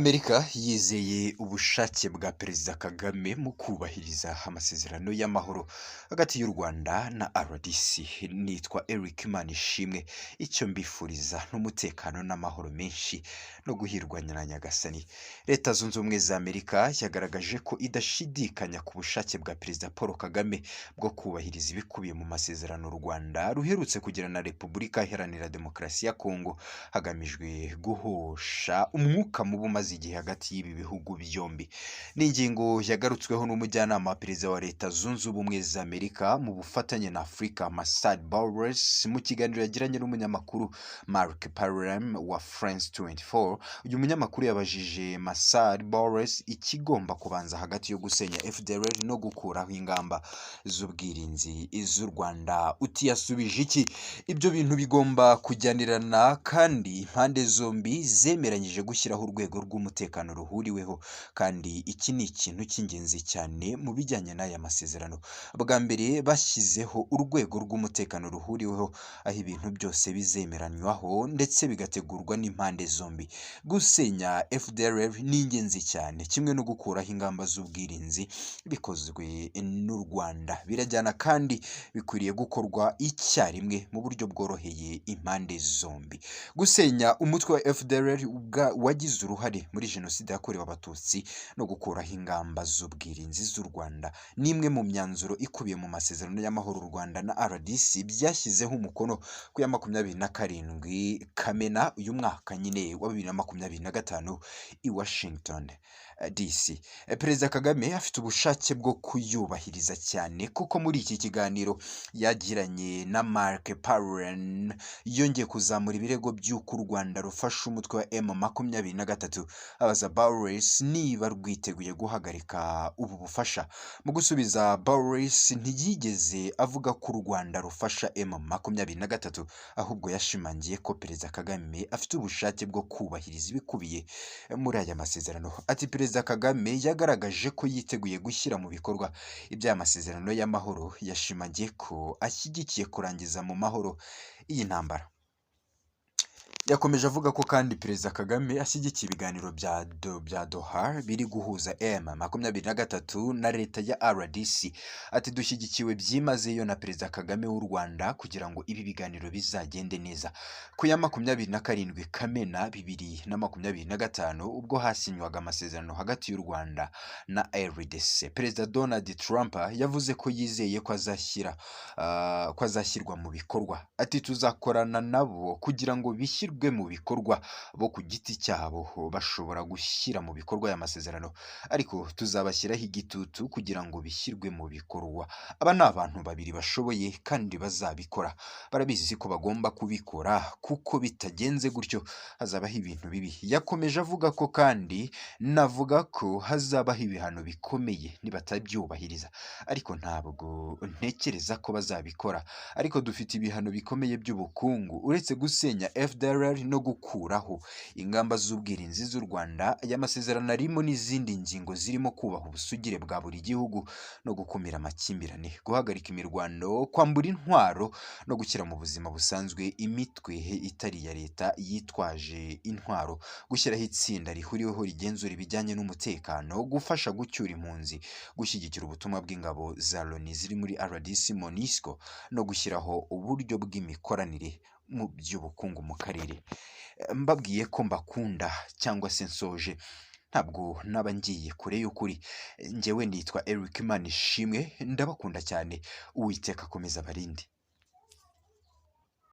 Amerika yizeye ubushake bwa Perezida Kagame mu kubahiriza amasezerano y'amahoro hagati y'u Rwanda na RDC. Nitwa Eric Manishimwe, icyo mbifuriza n'umutekano n'amahoro menshi no guhirwanya na Nyagasani. Leta Zunze Ubumwe za Amerika yagaragaje ko idashidikanya ku bushake bwa Perezida Paul Kagame bwo kubahiriza ibikubiye mu masezerano u Rwanda ruherutse kugirana na Repubulika Iharanira Demokarasi ya Kongo, hagamijwe guhosha umwuka mubi umaze igihe hagati y'ibi bihugu byombi. Ni ingingo yagarutsweho n'umujyanama wa perezida wa Leta Zunze Ubumwe za Amerika mu bufatanye na Afurika, Masad Boulos, mu kiganiro yagiranye n'umunyamakuru Mark Parham wa France 24. Uyu munyamakuru yabajije Masad Boulos ikigomba kubanza hagati yo gusenya FDLR no gukuraho ingamba z'ubwirinzi z'u Rwanda. Uti yasubije iki? Ibyo bintu bigomba kujyanirana kandi impande zombi zemeranyije gushyiraho urwego rw'umutekano ruhuriweho, kandi iki ni ikintu cy'ingenzi cyane mu bijyanye n'aya masezerano. Bwa mbere bashyizeho urwego rw'umutekano ruhuriweho, aho ibintu byose bizemeranywaho ndetse bigategurwa n'impande zombi. Gusenya FDLR ni ingenzi cyane, kimwe no gukuraho ingamba z'ubwirinzi bikozwe n'u Rwanda. Birajyana kandi bikwiriye gukorwa icyarimwe mu buryo bworoheye impande zombi. Gusenya umutwe wa FDLR wagize uruhare muri jenoside yakorewe Abatutsi no gukuraho ingamba z'ubwirinzi z'u Rwanda ni imwe mu myanzuro ikubiye mu masezerano y'amahoro u Rwanda na RDC byashyizeho umukono ku ya 27 Kamena uyu mwaka nyine wa 2025 i Washington DC. Perezida Kagame afite ubushake bwo kuyubahiriza cyane, kuko muri iki kiganiro yagiranye na Mark Parham yongeye kuzamura ibirego by'uko u Rwanda rufasha umutwe wa M23, abaza Boulos niba rwiteguye guhagarika ubu bufasha. Mu gusubiza, Boulos ntiyigeze avuga ko u Rwanda rufasha M23, ahubwo yashimangiye ko Perezida Kagame afite ubushake bwo kubahiriza ibikubiye muri aya masezerano. Ati Perezida Kagame yagaragaje ko yiteguye gushyira mu bikorwa iby'aya masezerano y'amahoro, yashimangiye ko ashyigikiye kurangiza mu mahoro iyi ntambara. Yakomeje avuga ko kandi Perezida Kagame ashyigikiye ibiganiro bya Doha biri guhuza M23 na leta ya RDC. Ati dushyigikiwe byimazeyo na Perezida Kagame w'u Rwanda kugira ngo ibi biganiro bizagende neza. Ku ya 27 Kamena 2025 ubwo hasinywaga amasezerano hagati y'u Rwanda na RDC, Perezida Donald Trump yavuze ko yizeye ko azashyirwa mu bikorwa. Ati tuzakorana nabo kugira ngo bishyirwe mu bikorwa. Bo ku giti cyabo bashobora gushyira mu bikorwa aya masezerano, ariko tuzabashyiraho igitutu kugira ngo bishyirwe mu bikorwa. Aba ni abantu babiri bashoboye kandi bazabikora, barabizi ko bagomba kubikora, kuko bitagenze gutyo hazabaho ibintu bibi. Yakomeje avuga ko kandi navuga ko hazabaho ibihano bikomeye nibatabyubahiriza, ariko ntabwo ntekereza ko bazabikora. Ariko dufite ibihano bikomeye by'ubukungu uretse gusenya FDLR no gukuraho ingamba z'ubwirinzi z'u Rwanda. Aya masezerano arimo n'izindi ngingo zirimo kubaha ubusugire bwa buri gihugu no gukumira amakimbirane, guhagarika imirwano, kwambura intwaro no gushyira mu buzima busanzwe imitwe itari iya leta yitwaje intwaro, gushyiraho itsinda rihuriweho rigenzura ibijyanye n'umutekano, gufasha gucyura impunzi, gushyigikira ubutumwa bw'ingabo za Loni ziri muri RDC MONUSCO no gushyiraho uburyo bw'imikoranire mu by'ubukungu mu karere. Mbabwiye ko mbakunda cyangwa se nsoje, ntabwo naba ngiye kure y'ukuri. Njyewe nitwa Eric Manishimwe, ndabakunda cyane. Uwiteka akomeza abarinde.